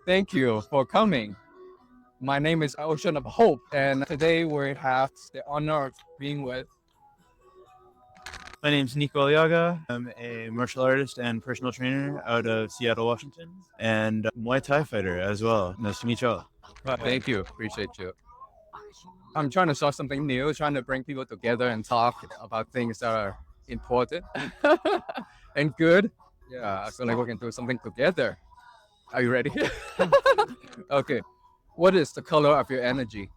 Thank you for coming. My name is Ocean of Hope, and today we have the honor of being with. My name's Nico Aliaga. I'm a martial artist and personal trainer out of Seattle, Washington, and Muay Thai fighter as well. Nice to meet y'all. Thank you. Appreciate you. I'm trying to start something new, trying to bring people together and talk about things that are important and good. Yeah, I feel like we can do something together. Are you ready? Okay. What is the color of your energy?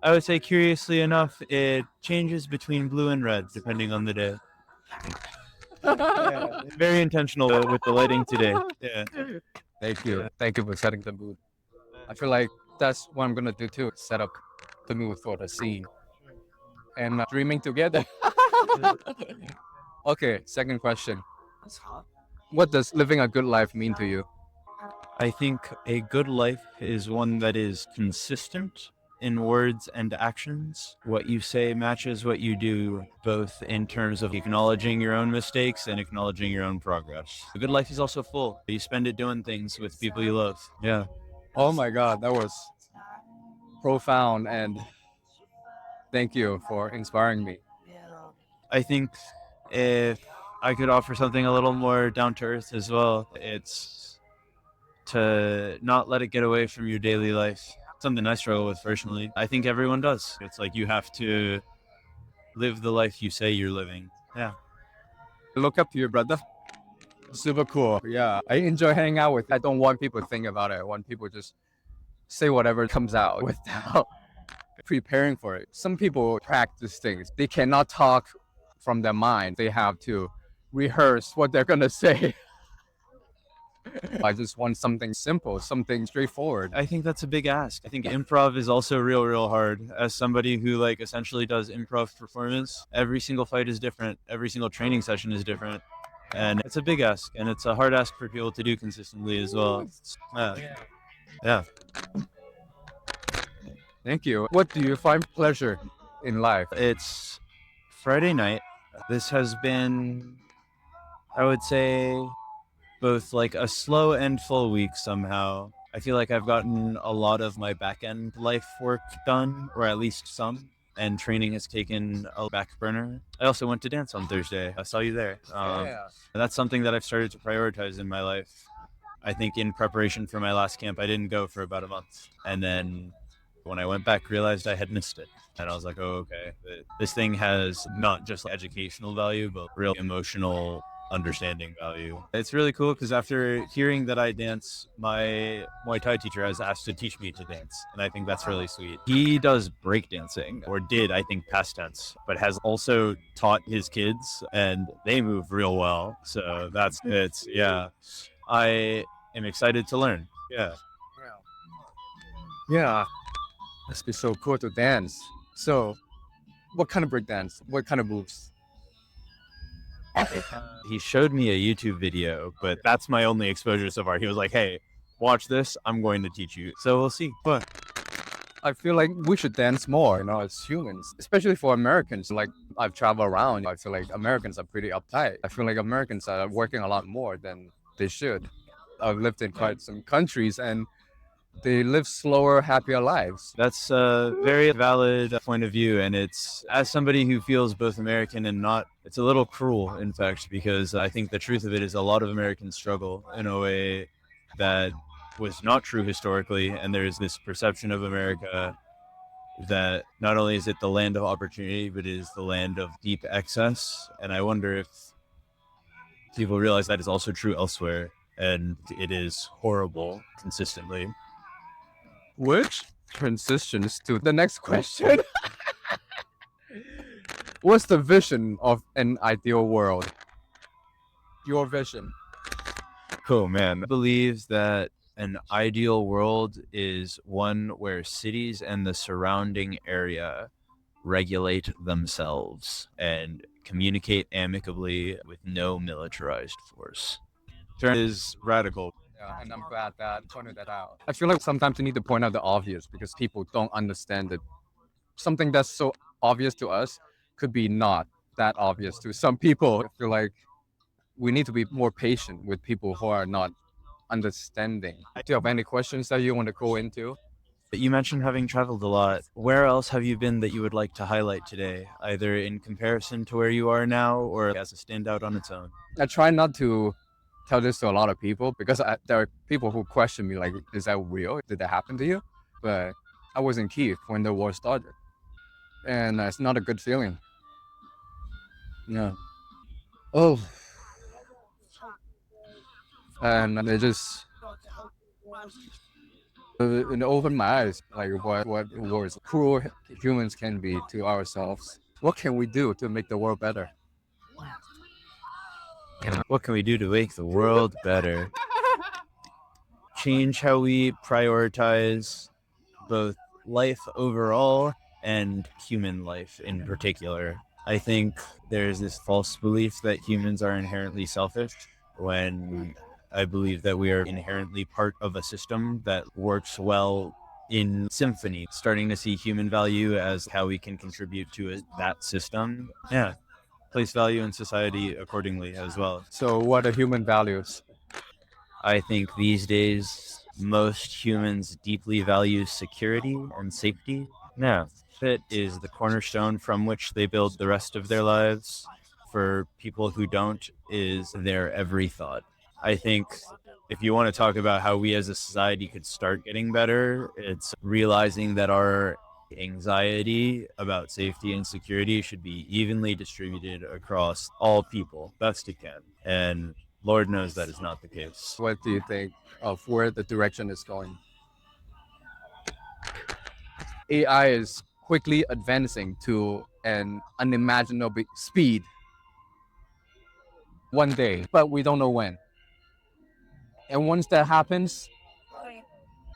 I would say, curiously enough, it changes between blue and red depending on the day. Yeah, very intentional with the lighting today. Yeah. Thank you. Thank you for setting the mood. I feel like that's what I'm gonna do too. Set up the mood for the scene and dreaming together. Okay, second question. What does living a good life mean to you? I think a good life is one that is consistent in words and actions. What you say matches what you do, both in terms of acknowledging your own mistakes and acknowledging your own progress. A good life is also full. You spend it doing things with people you love. Yeah. Oh my God, that was profound, and thank you for inspiring me. I think if I could offer something a little more down to earth as well, it's to not let it get away from your daily life. Something I struggle with personally. I think everyone does. It's like you have to live the life you say you're living. Yeah. Look up to your brother. Super cool. Yeah, I enjoy hanging out with. I don't want people to think about it. I want people just say whatever comes out without preparing for it. Some people practice things. They cannot talk from their mind. They have to rehearse what they're gonna say. I just want something simple, something straightforward. I think that's a big ask. I think improv is also real hard. As somebody who like essentially does improv performance, every single fight is different. Every single training session is different. And it's a big ask, and it's a hard ask for people to do consistently as well. Yeah. Thank you. What do you find pleasure in life? It's Friday night. This has been, I would say, both like a slow and full week somehow. I feel like I've gotten a lot of my back end life work done, or at least some, and training has taken a back burner. I also went to dance on Thursday. I saw you there. Yeah. That's something that I've started to prioritize in my life. I think in preparation for my last camp, I didn't go for about a month. And then when I went back, realized I had missed it. And I was like, oh, okay. This thing has not just educational value, but real emotional understanding value. It's really cool because after hearing that I dance, my Muay Thai teacher has asked to teach me to dance. And I think that's really sweet. He does breakdancing, or did, I think, past tense, but has also taught his kids, and they move real well. So it's, yeah. I am excited to learn. Yeah. Yeah. Must be so cool to dance. So, what kind of break dance? What kind of moves? He showed me a YouTube video, but that's my only exposure so far. He was like, hey, watch this. I'm going to teach you. So we'll see. But I feel like we should dance more, as humans, especially for Americans. Like, I've traveled around, I feel like Americans are pretty uptight. I feel like Americans are working a lot more than they should. I've lived in quite some countries and they live slower, happier lives. That's a very valid point of view. And it's, as somebody who feels both American and not, it's a little cruel, in fact, because I think the truth of it is a lot of Americans struggle in a way that was not true historically. And there's this perception of America that not only is it the land of opportunity, but it is the land of deep excess. And I wonder if people realize that is also true elsewhere. And it is horrible consistently. Which transitions to the next question. What's the vision of an ideal world? Your vision. Cool, man. I believe that an ideal world is one where cities and the surrounding area regulate themselves and communicate amicably with no militarized force. Term is radical. Yeah, and I'm glad that you pointed that out. I feel like sometimes you need to point out the obvious because people don't understand it. Something that's so obvious to us could be not that obvious to some people. I feel like we need to be more patient with people who are not understanding. Do you have any questions that you want to go into? You mentioned having traveled a lot. Where else have you been that you would like to highlight today, either in comparison to where you are now or as a standout on its own? I try not to tell this to a lot of people because there are people who question me like, is that real? Did that happen to you? But I was in Kiev when the war started, and it's not a good feeling. Yeah. Oh, and they just it opened my eyes, like what wars cruel humans can be to ourselves. What can we do to make the world better? What can we do to make the world better? Change how we prioritize both life overall and human life in particular. I think there's this false belief that humans are inherently selfish when I believe that we are inherently part of a system that works well in symphony, starting to see human value as how we can contribute to that system. Yeah, place value in society accordingly as well. So, what are human values? I think these days, most humans deeply value security and safety. Yeah, fit is the cornerstone from which they build the rest of their lives. For people who don't, is their every thought. I think if you want to talk about how we as a society could start getting better, it's realizing that our anxiety about safety and security should be evenly distributed across all people, best it can. And Lord knows that is not the case. What do you think of where the direction is going? AI is quickly advancing to an unimaginable speed one day, but we don't know when. And once that happens,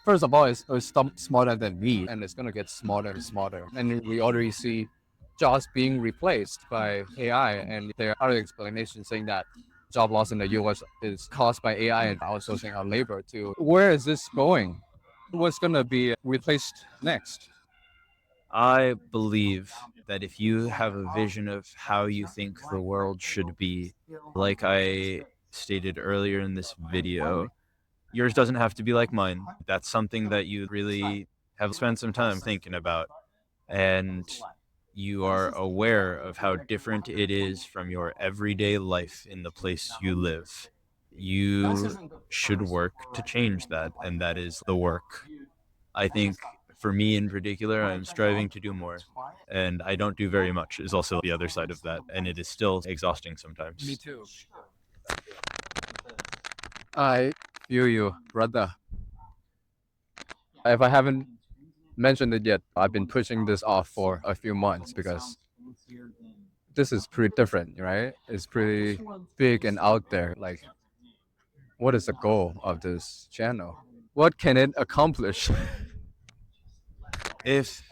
first of all, it's smarter than me, and it's gonna get smarter and smarter. And we already see jobs being replaced by AI, and there are other explanations saying that job loss in the U.S. is caused by AI and outsourcing our labor too. Where is this going? What's gonna be replaced next? I believe that if you have a vision of how you think the world should be, like I stated earlier in this video, yours doesn't have to be like mine. That's something that you really have spent some time thinking about. And you are aware of how different it is from your everyday life in the place you live. You should work to change that, and that is the work. I think for me in particular, I'm striving to do more, and I don't do very much, is also the other side of that, and it is still exhausting sometimes. Me too. I feel you, brother. If I haven't mentioned it yet, I've been pushing this off for a few months because this is pretty different, right? It's pretty big and out there. Like, what is the goal of this channel? What can it accomplish? If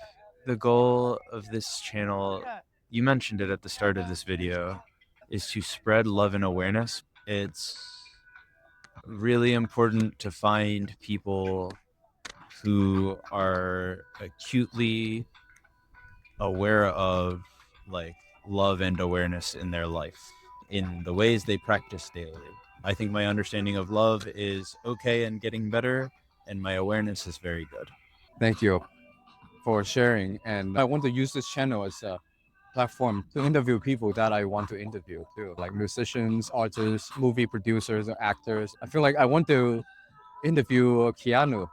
the goal of this channel, you mentioned it at the start of this video, is to spread love and awareness, it's really important to find people who are acutely aware of like love and awareness in their life in the ways they practice daily. I think my understanding of love is okay and getting better, and my awareness is very good. Thank you for sharing. And I want to use this channel as a platform to interview people that I want to interview too, like musicians, artists, movie producers, or actors. I feel like I want to interview Keanu.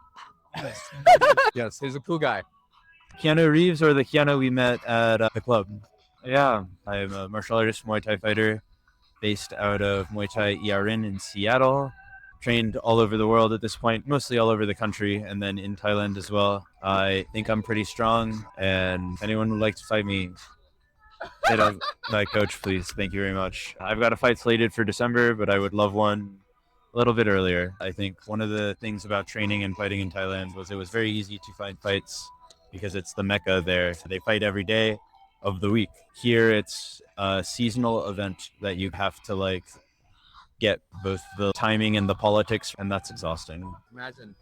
Yes, he's a cool guy. Keanu Reeves, or the Keanu we met at the club? Yeah, I'm a martial artist, Muay Thai fighter, based out of Muay Thai ERN in Seattle. Trained all over the world at this point, mostly all over the country, and then in Thailand as well. I think I'm pretty strong, and if anyone would like to fight me, hit up my coach, please. Thank you very much. I've got a fight slated for December, but I would love one a little bit earlier. I think one of the things about training and fighting in Thailand was it was very easy to find fights because it's the mecca there. They fight every day of the week. Here, it's a seasonal event that you have to like get both the timing and the politics, and that's exhausting. Imagine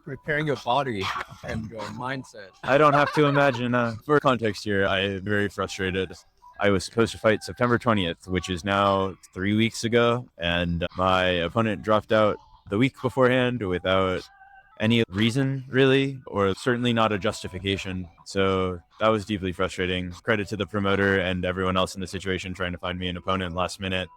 preparing your body and your mindset. I don't have to imagine. For context here, I'm very frustrated. I was supposed to fight September 20th, which is now 3 weeks ago, and my opponent dropped out the week beforehand without any reason, really, or certainly not a justification. So that was deeply frustrating. Credit to the promoter and everyone else in the situation trying to find me an opponent last minute.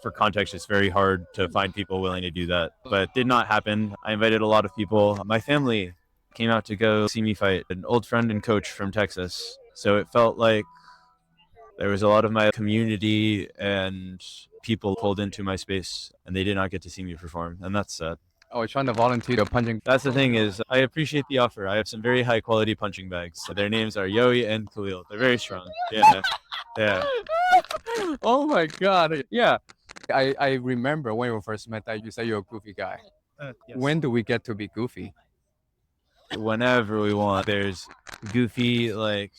For context, it's very hard to find people willing to do that, but did not happen. I invited a lot of people. My family came out to go see me fight an old friend and coach from Texas. So it felt like there was a lot of my community and people pulled into my space, and they did not get to see me perform, and that's sad. Oh, we're trying to volunteer to punching. That's the thing is, I appreciate the offer. I have some very high quality punching bags. Their names are Yoi and Khalil. They're very strong. Yeah, yeah. Oh my god. Yeah. I remember when we first met that you said you're a goofy guy. Yes. When do we get to be goofy? Whenever we want. There's goofy, like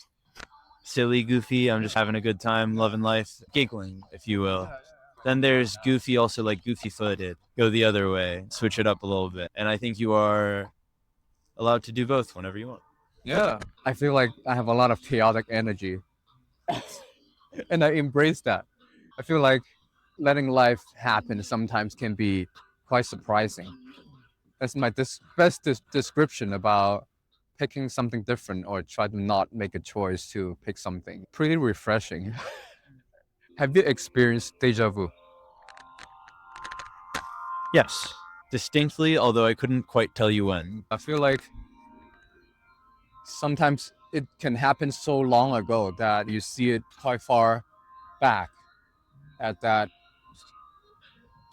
silly goofy. I'm just having a good time, loving life, giggling, if you will. Then there's goofy, also like goofy footed. Go the other way, switch it up a little bit. And I think you are allowed to do both whenever you want. Yeah. I feel like I have a lot of chaotic energy. And I embrace that. I feel like letting life happen sometimes can be quite surprising. That's my best description about picking something different or try to not make a choice to pick something. Pretty refreshing. Have you experienced deja vu? Yes, distinctly, although I couldn't quite tell you when. I feel like sometimes it can happen so long ago that you see it quite far back at that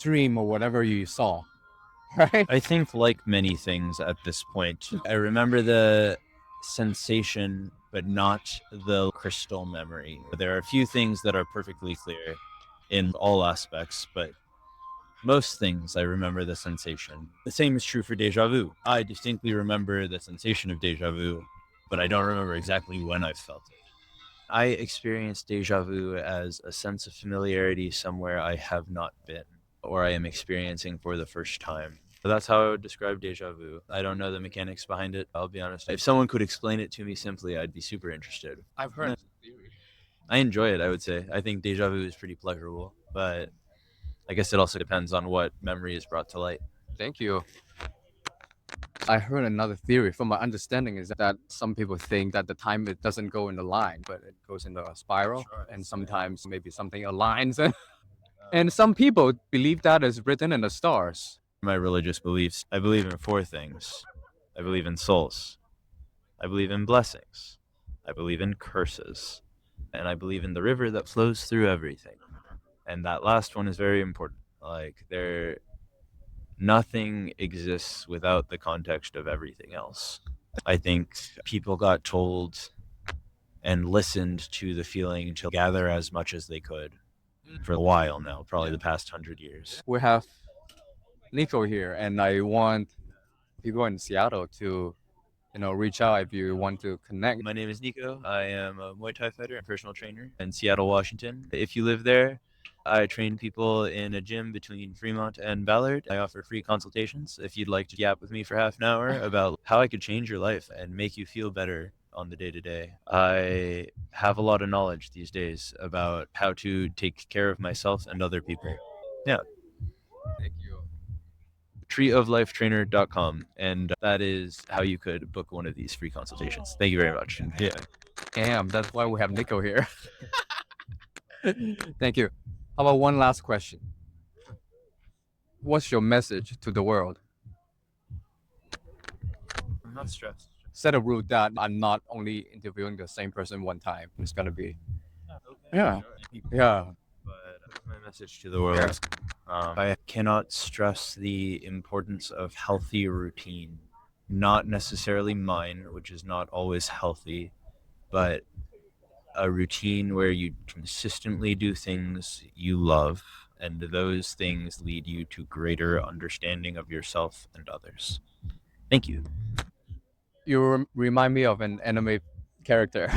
dream or whatever you saw, right? I think, like many things at this point, I remember the sensation, but not the crystal memory. There are a few things that are perfectly clear in all aspects, but most things I remember the sensation. The same is true for deja vu. I distinctly remember the sensation of deja vu, but I don't remember exactly when I felt it. I experienced deja vu as a sense of familiarity somewhere I have not been, or I am experiencing for the first time. That's how I would describe deja vu. I don't know the mechanics behind it, I'll be honest. If someone could explain it to me simply, I'd be super interested. I've heard. I enjoy it, I would say. I think deja vu is pretty pleasurable, but I guess it also depends on what memory is brought to light. Thank you. I heard another theory. From my understanding, is that some people think that the time it doesn't go in a line, but it goes in a spiral, and sometimes maybe something aligns. And some people believe that is written in the stars. My religious beliefs, I believe in four things. I believe in souls. I believe in blessings. I believe in curses. And I believe in the river that flows through everything. And that last one is very important. Like, nothing exists without the context of everything else. I think people got told and listened to the feeling to gather as much as they could for a while now, probably the past 100 years. We have Nico here, and I want people in Seattle to, reach out if you want to connect. My name is Nico. I am a Muay Thai fighter and personal trainer in Seattle, Washington. If you live there, I train people in a gym between Fremont and Ballard. I offer free consultations if you'd like to yap with me for half an hour about how I could change your life and make you feel better on the day-to-day. I have a lot of knowledge these days about how to take care of myself and other people. Yeah. Thank you. treeoflifetrainer.com, and that is how you could book one of these free consultations. Thank you very much. Yeah. Damn, that's why we have Nico here. Thank you. How about one last question? What's your message to the world? I'm not stressed. Set a rule that I'm not only interviewing the same person one time. It's gonna be, yeah, yeah. But my message to the world, I cannot stress the importance of healthy routine. Not necessarily mine, which is not always healthy, but a routine where you consistently do things you love, and those things lead you to greater understanding of yourself and others. Thank you. You remind me of an anime character.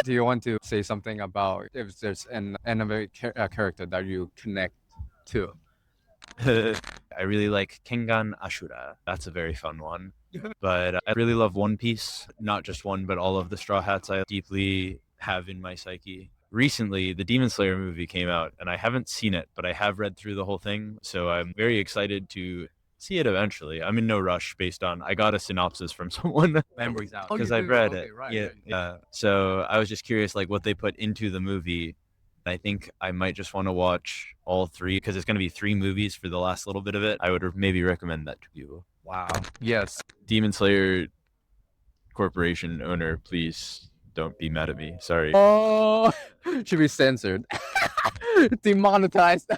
Do you want to say something about if there's an anime character that you connect to? I really like Kengan Ashura. That's a very fun one. But I really love One Piece. Not just one, but all of the Straw Hats I deeply have in my psyche. Recently, the Demon Slayer movie came out, and I haven't seen it, but I have read through the whole thing. So I'm very excited to see it eventually. I'm in no rush based on I got a synopsis from someone Memories out. because I've read it. Yeah. So I was just curious, like what they put into the movie. I think I might just want to watch all three because it's going to be 3 movies for the last little bit of it. I would maybe recommend that to people. Wow. Yes. Demon Slayer Corporation owner, please don't be mad at me. Sorry. Oh, should be censored. Demonetized.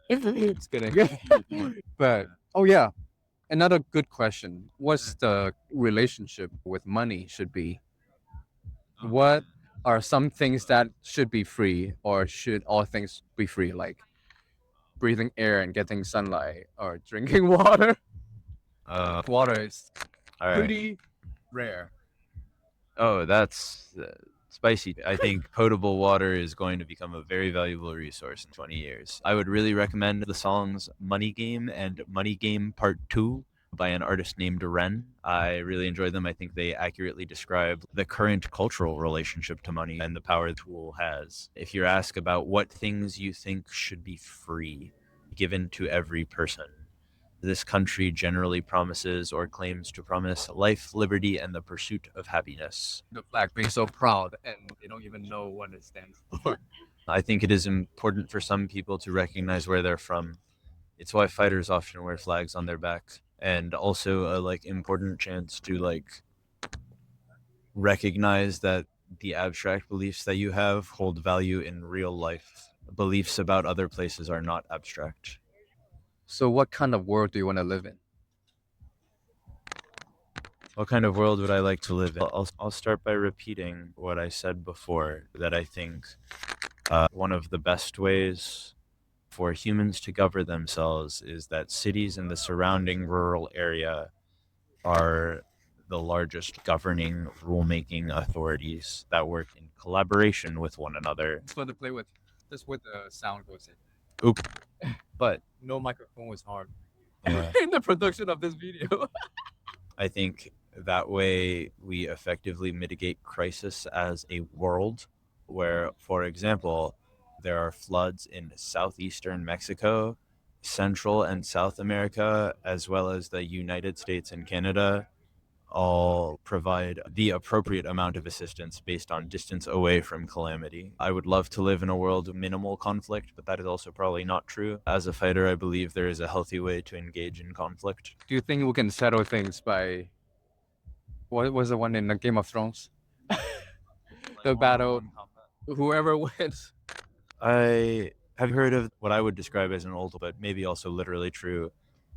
Just kidding. But oh yeah, another good question. What's the relationship with money should be? What are some things that should be free, or should all things be free, like breathing air and getting sunlight, or drinking water? Water is All right. pretty rare. Oh, that's spicy. I think potable water is going to become a very valuable resource in 20 years. I would really recommend the songs Money Game and Money Game Part 2 by an artist named Ren. I really enjoy them. I think they accurately describe the current cultural relationship to money and the power the tool has. If you're asked about what things you think should be free, given to every person, this country generally promises or claims to promise life, liberty, and the pursuit of happiness. The flag being so proud, and they don't even know what it stands for. I think it is important for some people to recognize where they're from. It's why fighters often wear flags on their back, and also a important chance to recognize that the abstract beliefs that you have hold value in real life. Beliefs about other places are not abstract. So, what kind of world do you want to live in? What kind of world would I like to live in? I'll start by repeating what I said before, that I think one of the best ways for humans to govern themselves is that cities and the surrounding rural area are the largest governing rulemaking authorities that work in collaboration with one another. It's fun to play with. That's what the sound goes in. Oop. But No microphone was hard yeah, in the production of this video. I think that way we effectively mitigate crisis as a world where, for example, there are floods in southeastern Mexico, Central and South America, as well as the United States and Canada, all provide the appropriate amount of assistance based on distance away from calamity. I would love to live in a world of minimal conflict, but that is also probably not true. As a fighter, I believe there is a healthy way to engage in conflict. Do you think we can settle things by what was the one in the Game of Thrones? The battle, whoever wins. I have heard of what I would describe as an old, but maybe also literally true,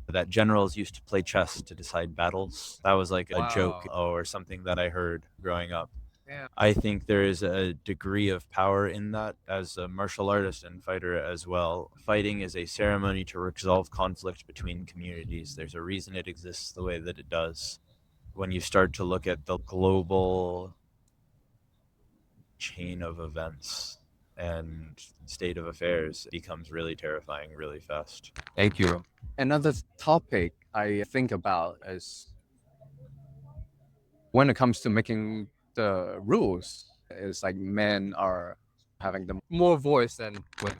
that generals used to play chess to decide battles. That was like a joke or something that I heard growing up. Yeah. I think there is a degree of power in that as a martial artist and fighter as well. Fighting is a ceremony to resolve conflict between communities. There's a reason it exists the way that it does. When you start to look at the global chain of events and state of affairs, it becomes really terrifying really fast. Thank you. Another topic I think about is when it comes to making the rules, it's like men are having the more voice than women.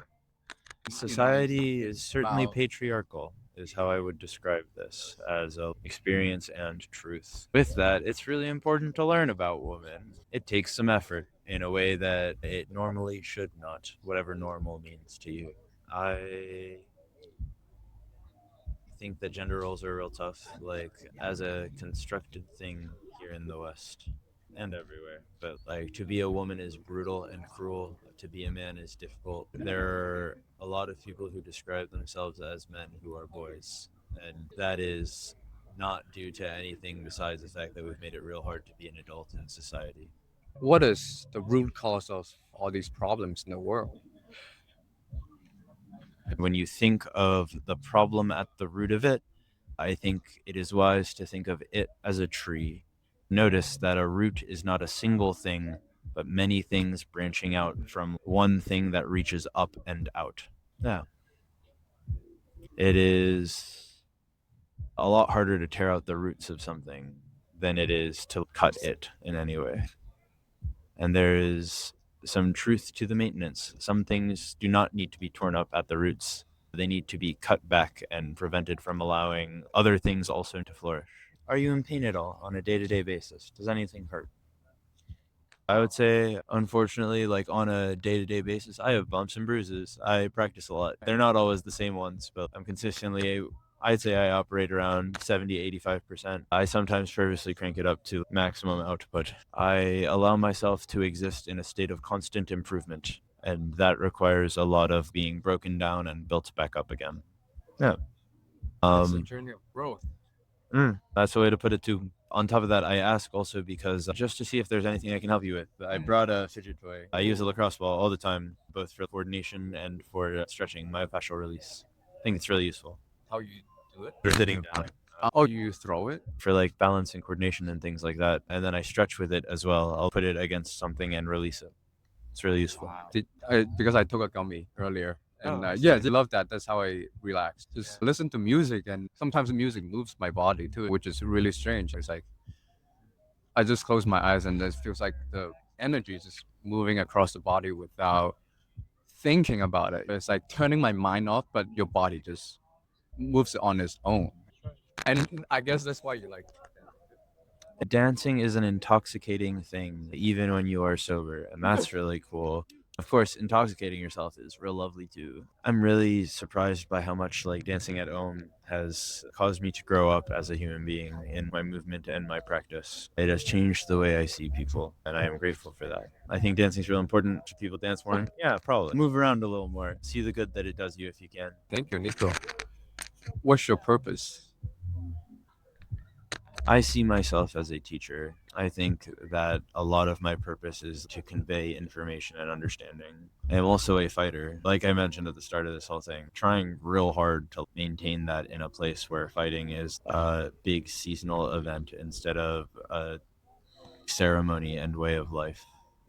Society is certainly Wow. patriarchal, is how I would describe this as a experience and truth. With that, it's really important to learn about women. It takes some effort in a way that it normally should not, whatever normal means to you. I think that gender roles are real tough, as a constructed thing here in the West and everywhere. But to be a woman is brutal and cruel. To be a man is difficult. There are a lot of people who describe themselves as men who are boys, and that is not due to anything besides the fact that we've made it real hard to be an adult in society. What is the root cause of all these problems in the world? When you think of the problem at the root of it, I think it is wise to think of it as a tree. Notice that a root is not a single thing, but many things branching out from one thing that reaches up and out. Yeah. It is a lot harder to tear out the roots of something than it is to cut it in any way. And there is some truth to the maintenance. Some things do not need to be torn up at the roots. They need to be cut back and prevented from allowing other things also to flourish. Are you in pain at all on a day-to-day basis? Does anything hurt? I would say, unfortunately, like on a day-to-day basis, I have bumps and bruises. I practice a lot. They're not always the same ones, but I'm consistently, I'd say I operate around 70, 85%. I sometimes purposely crank it up to maximum output. I allow myself to exist in a state of constant improvement, and that requires a lot of being broken down and built back up again. Yeah. It's a journey of growth. That's the way to put it too. On top of that, I ask also because just to see if there's anything I can help you with. I brought a fidget toy. I use a lacrosse ball all the time, both for coordination and for stretching, myofascial release. I think it's really useful. How you do it? For sitting down. Oh, you throw it? For like balance and coordination and things like that. And then I stretch with it as well. I'll put it against something and release it. It's really useful. Wow. Because I took a gummy earlier. And I yeah, I see. love that. That's how I relax. Just listen to music, and sometimes the music moves my body too, which is really strange. It's like I just close my eyes, and it feels like the energy is just moving across the body without thinking about it. It's like turning my mind off, but your body just moves on its own. And I guess that's why you like. Dancing is an intoxicating thing, even when you are sober, and that's really cool. Of course, intoxicating yourself is real lovely too. I'm really surprised by how much like dancing at home has caused me to grow up as a human being in my movement and my practice. It has changed the way I see people, and I am grateful for that. I think dancing is real important. Should people dance more? Yeah, probably. Move around a little more. See the good that it does you if you can. Thank you, Nico. What's your purpose? I see myself as a teacher. I think that a lot of my purpose is to convey information and understanding. I'm also a fighter. Like I mentioned at the start of this whole thing, trying real hard to maintain that in a place where fighting is a big seasonal event instead of a ceremony and way of life.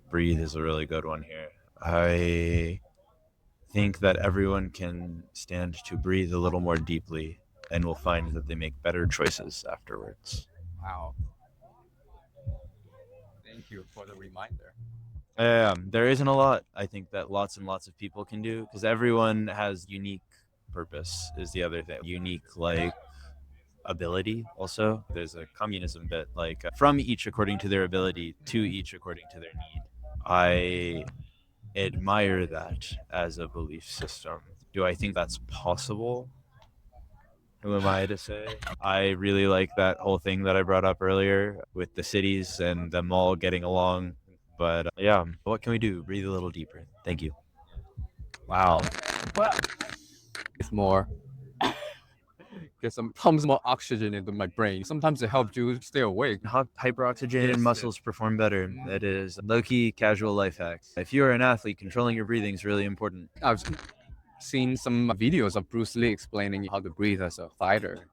Breathe is a really good one here. I think that everyone can stand to breathe a little more deeply and will find that they make better choices afterwards. Wow. Thank you for the reminder. There isn't a lot I think that lots and lots of people can do because everyone has unique purpose is the other thing. Unique like ability also. There's a communism bit like from each according to their ability to each according to their need. I admire that as a belief system. Do I think that's possible? Who am I to say? I really like that whole thing that I brought up earlier with the cities and them all getting along. But yeah, what can we do? Breathe a little deeper. Thank you. Wow. It's more. Get some pumps more oxygen into my brain. Sometimes it helps you stay awake. Hyperoxygenated Yes, muscles perform better. That is low-key casual life hack. If you're an athlete, controlling your breathing is really important. I've seen some videos of Bruce Lee explaining how to breathe as a fighter.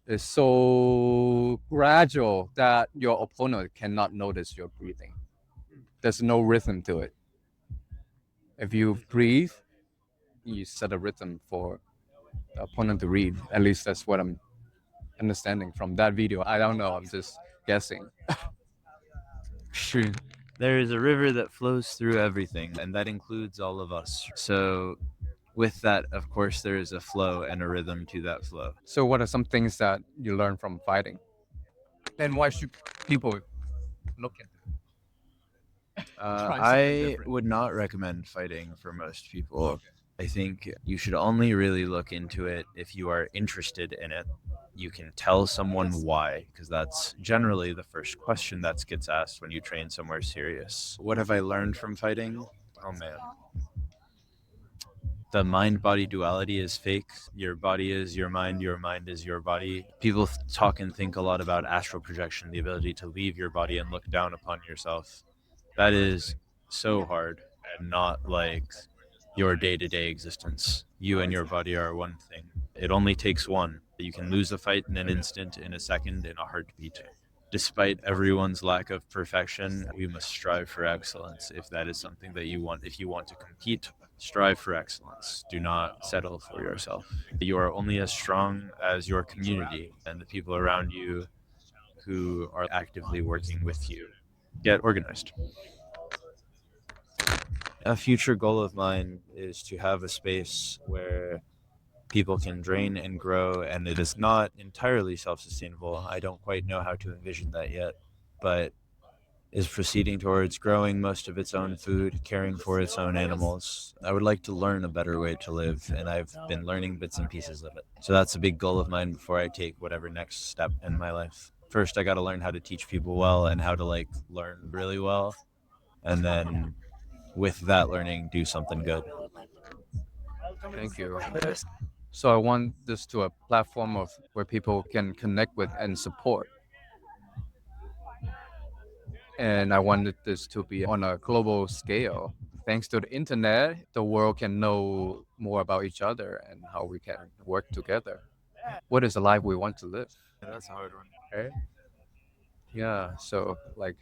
It's so gradual that your opponent cannot notice your breathing. There's no rhythm to it. If you breathe, you set a rhythm for the opponent to read. At least that's what I'm understanding from that video. I don't know. I'm just guessing. There is a river that flows through everything, and that includes all of us. So, with that, of course, there is a flow and a rhythm to that flow. So, what are some things that you learn from fighting? Then why should people look into it? Try something I different. would not recommend fighting for most people. Okay. I think you should only really look into it if you are interested in it. You can tell someone why, because that's generally the first question that gets asked when you train somewhere serious. What have I learned from fighting? Oh man. The mind body duality is fake. Your body is your mind is your body. People talk and think a lot about astral projection, the ability to leave your body and look down upon yourself. That is so hard and not like your day-to-day existence. You and your body are one thing. It only takes one. You can lose a fight in an instant, in a second, in a heartbeat. Despite everyone's lack of perfection, we must strive for excellence if that is something that you want. If you want to compete, strive for excellence. Do not settle for yourself. You are only as strong as your community and the people around you who are actively working with you. Get organized. A future goal of mine is to have a space where people can drain and grow, and it is not entirely self sustainable. I don't quite know how to envision that yet, but is proceeding towards growing most of its own food, caring for its own animals. I would like to learn a better way to live, and I've been learning bits and pieces of it. So that's a big goal of mine before I take whatever next step in my life. First, I got to learn how to teach people well and how to like learn really well, and then with that learning, do something good. Thank you. So I want this to a platform of where people can connect with and support. And I wanted this to be on a global scale. Thanks to the internet, the world can know more about each other and how we can work together. What is the life we want to live? That's a hard one. Right? Yeah. So, like,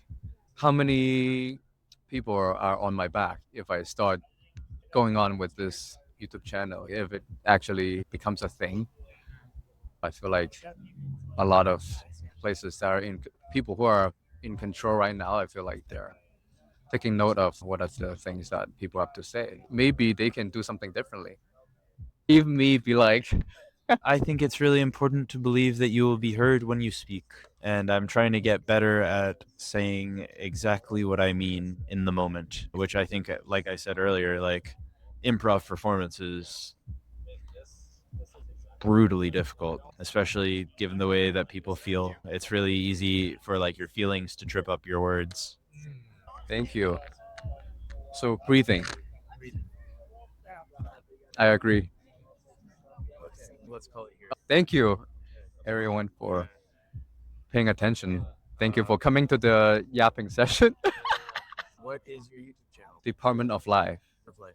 how many people are on my back if I start going on with this YouTube channel? If it actually becomes a thing, I feel like a lot of places that are in people who are in control right now, I feel like they're taking note of what are the things that people have to say. Maybe they can do something differently. Leave me be like, I think it's really important to believe that you will be heard when you speak. And I'm trying to get better at saying exactly what I mean in the moment, which I think, like I said earlier, like improv performance is brutally difficult, especially given the way that people feel. It's really easy for like your feelings to trip up your words. thank you. So breathing, I agree. Let's call it here. Thank you, everyone, for paying attention. Thank you for coming to the yapping session. What is your YouTube channel? Department of Life. Of life.